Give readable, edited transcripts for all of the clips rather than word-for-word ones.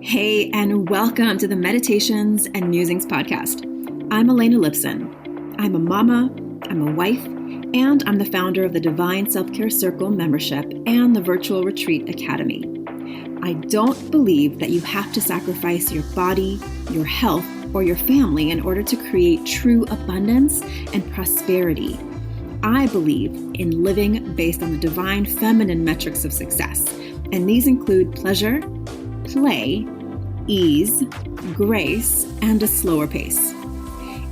Hey, and welcome to the Meditations and Musings podcast. I'm Elena Lipson. I'm a mama, I'm a wife, and I'm the founder of the Divine Self-Care Circle membership and the Virtual Retreat Academy. I don't believe that you have to sacrifice your body, your health, or your family in order to create true abundance and prosperity. I believe in living based on the divine feminine metrics of success, and these include pleasure, play, ease, grace, and a slower pace.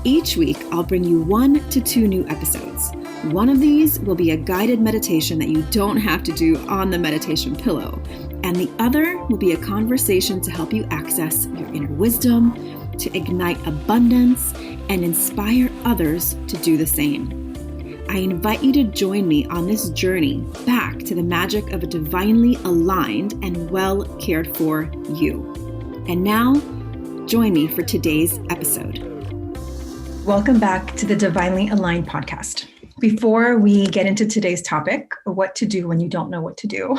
Each week, I'll bring you 1 to 2 new episodes. One of these will be a guided meditation that you don't have to do on the meditation pillow, and the other will be a conversation to help you access your inner wisdom, to ignite abundance, and inspire others to do the same. I invite you to join me on this journey back to the magic of a divinely aligned and well cared for you. And now, join me for today's episode. Welcome back to the Divinely Aligned podcast. Before we get into today's topic, what to do when you don't know what to do,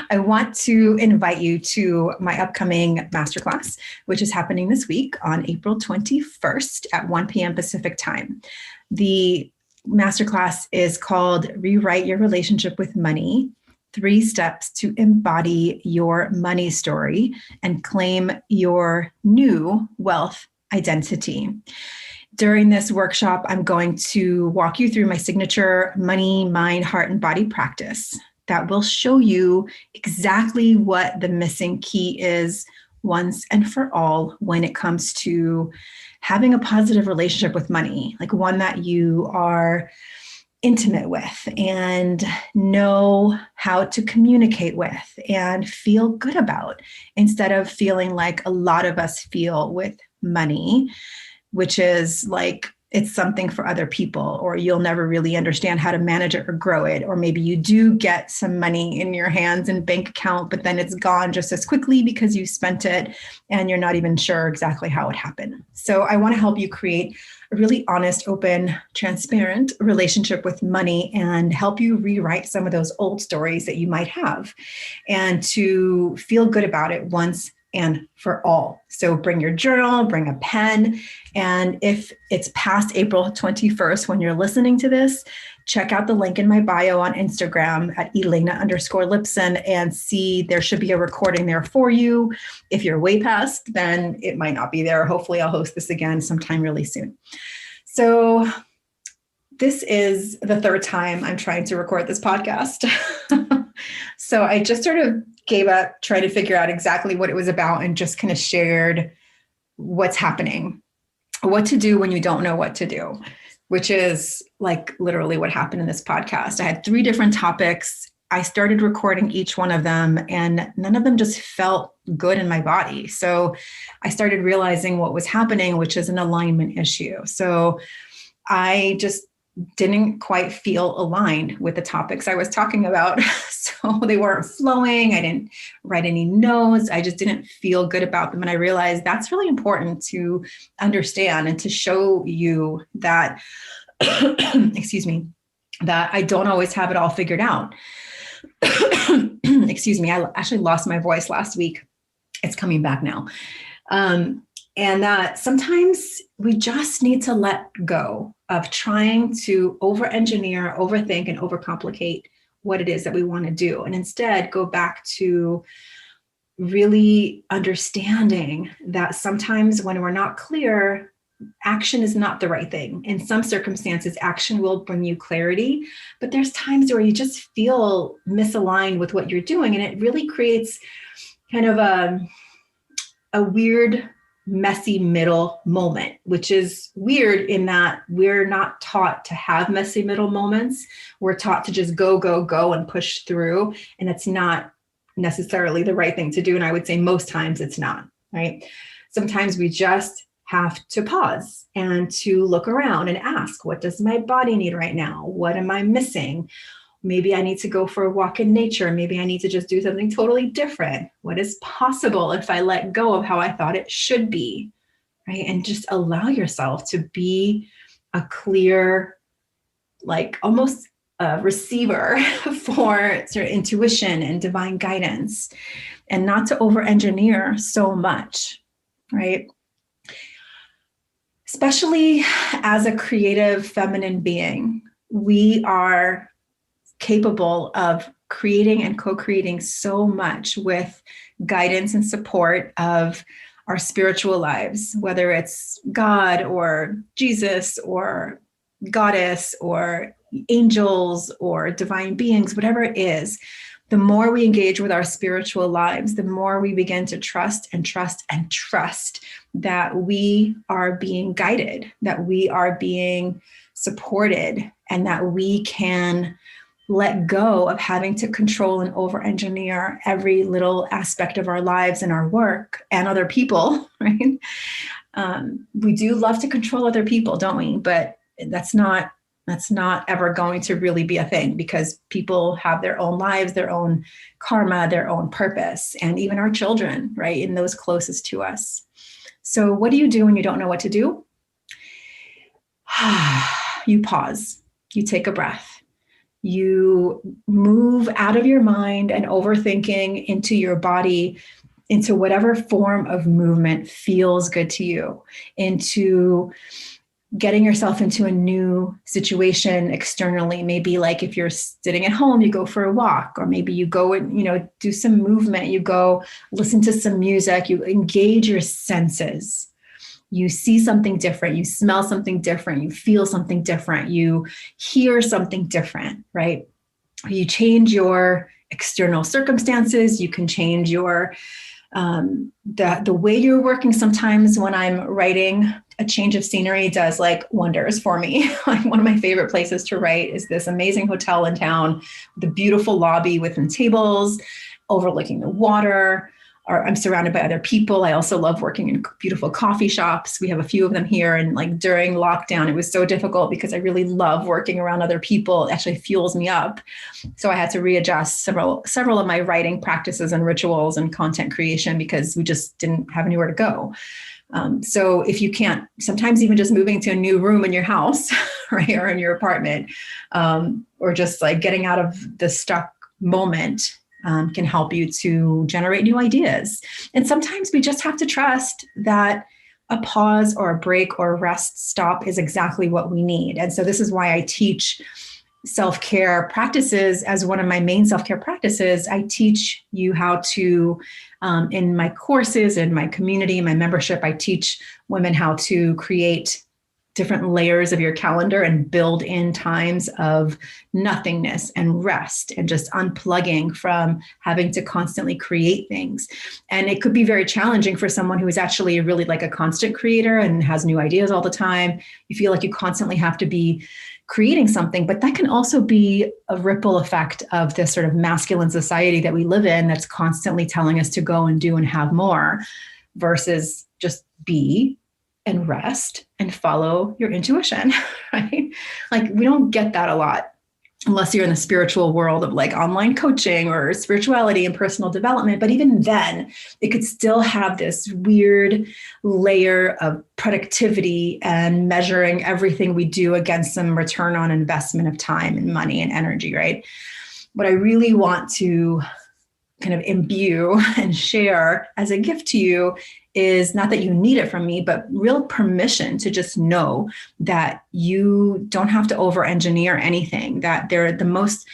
I want to invite you to my upcoming Masterclass, which is happening this week on April 21st at 1 p.m. Pacific time. The Masterclass is called Rewrite Your Relationship with Money, 3 Steps to Embody Your Money Story and Claim Your New Wealth Identity. During this workshop, I'm going to walk you through my signature money, mind, heart, and body practice that will show you exactly what the missing key is once and for all when it comes to having a positive relationship with money, like one that you are intimate with and know how to communicate with and feel good about, instead of feeling like a lot of us feel with money, which is like it's something for other people, or you'll never really understand how to manage it or grow it. Or maybe you do get some money in your hands and bank account, but then it's gone just as quickly because you spent it and you're not even sure exactly how it happened. So I want to help you create a really honest, open, transparent relationship with money and help you rewrite some of those old stories that you might have and to feel good about it once and for all. So bring your journal, bring a pen. And if it's past April 21st, when you're listening to this, check out the link in my bio on Instagram at Elena_Lipson and see there should be a recording there for you. If you're way past, then it might not be there. Hopefully I'll host this again sometime really soon. So this is the 3rd time I'm trying to record this podcast. So I just sort of gave up trying to figure out exactly what it was about and just kind of shared what's happening, what to do when you don't know what to do, which is like literally what happened in this podcast. I had 3 different topics. I started recording each one of them and none of them just felt good in my body. So I started realizing what was happening, which is an alignment issue. So I just didn't quite feel aligned with the topics I was talking about. So they weren't flowing. I didn't write any notes. I just didn't feel good about them. And I realized that's really important to understand and to show you that, excuse me, that I don't always have it all figured out. Excuse me. I actually lost my voice last week. It's coming back now. And that sometimes we just need to let go of trying to over-engineer, overthink, and overcomplicate what it is that we want to do. And instead go back to really understanding that sometimes when we're not clear, action is not the right thing. In some circumstances, action will bring you clarity, but there's times where you just feel misaligned with what you're doing. And it really creates kind of a weird, messy middle moment, which is weird in that we're not taught to have messy middle moments. We're taught to just go, go, go and push through. And it's not necessarily the right thing to do. And I would say most times it's not, right? Sometimes we just have to pause and to look around and ask, what does my body need right now? What am I missing? Maybe I need to go for a walk in nature. Maybe I need to just do something totally different. What is possible if I let go of how I thought it should be, right? And just allow yourself to be a clear, like almost a receiver for sort of intuition and divine guidance. and not to over-engineer so much, right? Especially as a creative feminine being, we are capable of creating and co-creating so much with guidance and support of our spiritual lives, whether it's God or Jesus or goddess or angels or divine beings, whatever it is. The more we engage with our spiritual lives, the more we begin to trust and trust and trust that we are being guided, that we are being supported, and that we can let go of having to control and over-engineer every little aspect of our lives and our work and other people, right? We do love to control other people, don't we? But that's not ever going to really be a thing, because people have their own lives, their own karma, their own purpose, and even our children, right? And those closest to us. So what do you do when you don't know what to do? You pause, you take a breath. You move out of your mind and overthinking into your body, into whatever form of movement feels good to you, into getting yourself into a new situation externally. Maybe like if you're sitting at home, you go for a walk, or maybe you go and, do some movement, you go listen to some music, you engage your senses. You see something different, you smell something different, you feel something different, you hear something different, right? You change your external circumstances, you can change your the way you're working. Sometimes when I'm writing, a change of scenery does like wonders for me. Like one of my favorite places to write is this amazing hotel in town, with a beautiful lobby with tables overlooking the water. Or I'm surrounded by other people. I also love working in beautiful coffee shops. We have a few of them here. And like during lockdown, it was so difficult because I really love working around other people. It actually fuels me up. So I had to readjust several of my writing practices and rituals and content creation, because we just didn't have anywhere to go. So if you can't, sometimes even just moving to a new room in your house, right, or in your apartment, or just like getting out of the stuck moment, can help you to generate new ideas. And sometimes we just have to trust that a pause or a break or a rest stop is exactly what we need. And so this is why I teach self-care practices as one of my main self-care practices. I teach you how to, in my courses, in my community, my membership, I teach women how to create different layers of your calendar and build in times of nothingness and rest and just unplugging from having to constantly create things. And it could be very challenging for someone who is actually really like a constant creator and has new ideas all the time. You feel like you constantly have to be creating something, but that can also be a ripple effect of this sort of masculine society that we live in that's constantly telling us to go and do and have more, versus just be and rest and follow your intuition, right? Like we don't get that a lot unless you're in the spiritual world of like online coaching or spirituality and personal development. But even then, it could still have this weird layer of productivity and measuring everything we do against some return on investment of time and money and energy, right? What I really want to kind of imbue and share as a gift to you is not that you need it from me, but real permission to just know that you don't have to over-engineer anything, that they're the most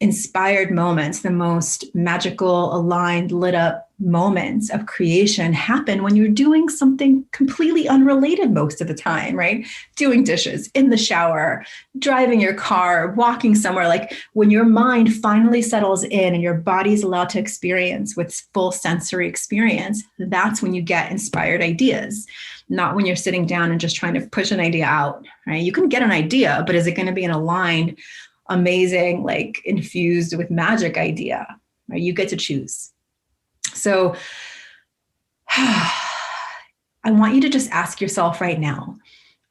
inspired moments, the most magical, aligned, lit up moments of creation happen when you're doing something completely unrelated most of the time, right? Doing dishes, in the shower, driving your car, walking somewhere. Like when your mind finally settles in and your body's allowed to experience with full sensory experience, that's when you get inspired ideas, not when you're sitting down and just trying to push an idea out, right? You can get an idea, but is it going to be an aligned, amazing, like infused with magic idea, right? You get to choose. So I want you to just ask yourself right now,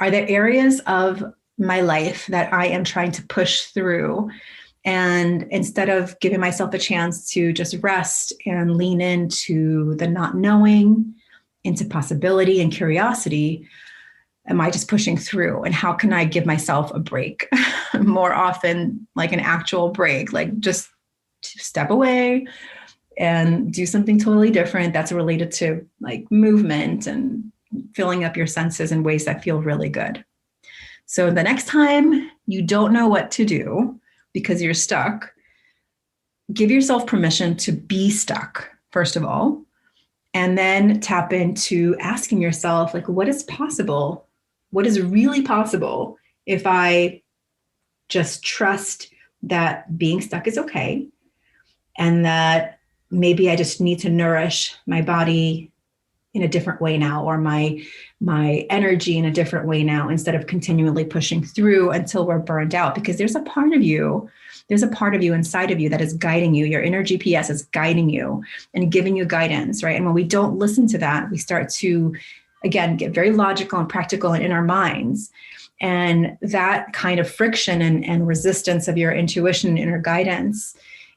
are there areas of my life that I am trying to push through? And instead of giving myself a chance to just rest and lean into the not knowing, into possibility and curiosity, am I just pushing through? And how can I give myself a break more often, like an actual break, like just step away, and do something totally different that's related to like movement and filling up your senses in ways that feel really good. So the next time you don't know what to do because you're stuck, give yourself permission to be stuck, first of all, and then tap into asking yourself, like, what is possible? What is really possible if I just trust that being stuck is okay, and that maybe I just need to nourish my body in a different way now, or my energy in a different way now, instead of continually pushing through until we're burned out. Because there's a part of you inside of you that is guiding you. Your inner GPS is guiding you and giving you guidance, right? And when we don't listen to that, we start to, again, get very logical and practical and in our minds. And that kind of friction and resistance of your intuition and inner guidance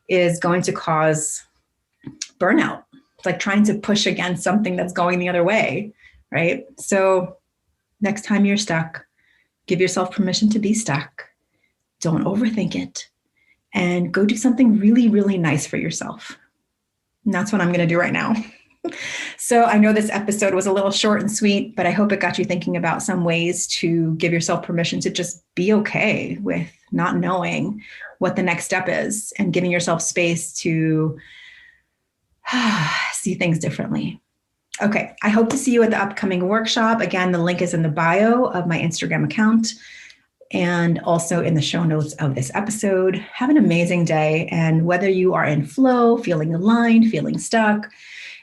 is going to cause burnout. It's like trying to push against something that's going the other way, right? So next time you're stuck, give yourself permission to be stuck. Don't overthink it, and go do something really, really nice for yourself. And that's what I'm going to do right now. So I know this episode was a little short and sweet, but I hope it got you thinking about some ways to give yourself permission to just be okay with not knowing what the next step is, and giving yourself space to see things differently. Okay, I hope to see you at the upcoming workshop. Again, the link is in the bio of my Instagram account and also in the show notes of this episode. Have an amazing day. And whether you are in flow, feeling aligned, feeling stuck,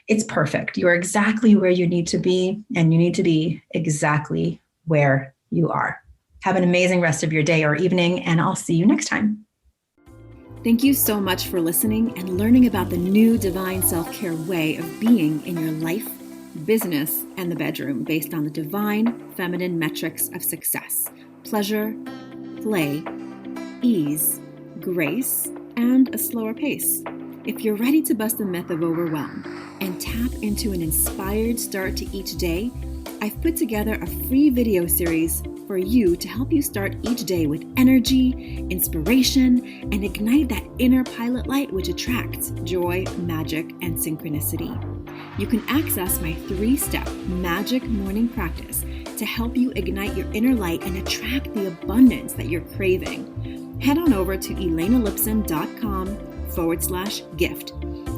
it's perfect. You're exactly where you need to be, and you need to be exactly where you are. Have an amazing rest of your day or evening, and I'll see you next time. Thank you so much for listening and learning about the new divine self-care way of being in your life, business, and the bedroom based on the divine feminine metrics of success: pleasure, play, ease, grace, and a slower pace. If you're ready to bust the myth of overwhelm and tap into an inspired start to each day, I've put together a free video series for you to help you start each day with energy, inspiration, and ignite that inner pilot light which attracts joy, magic, and synchronicity. You can access my 3-step magic morning practice to help you ignite your inner light and attract the abundance that you're craving. Head on over to elainalipson.com/gift.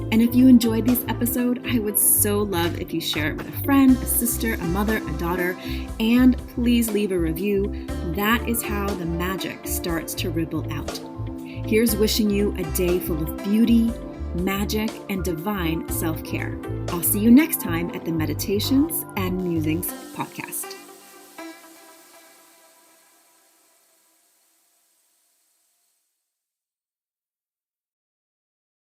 And if you enjoyed this episode, I would so love if you share it with a friend, a sister, a mother, a daughter, and please leave a review. That is how the magic starts to ripple out. Here's wishing you a day full of beauty, magic, and divine self-care. I'll see you next time at the Meditations and Musings podcast.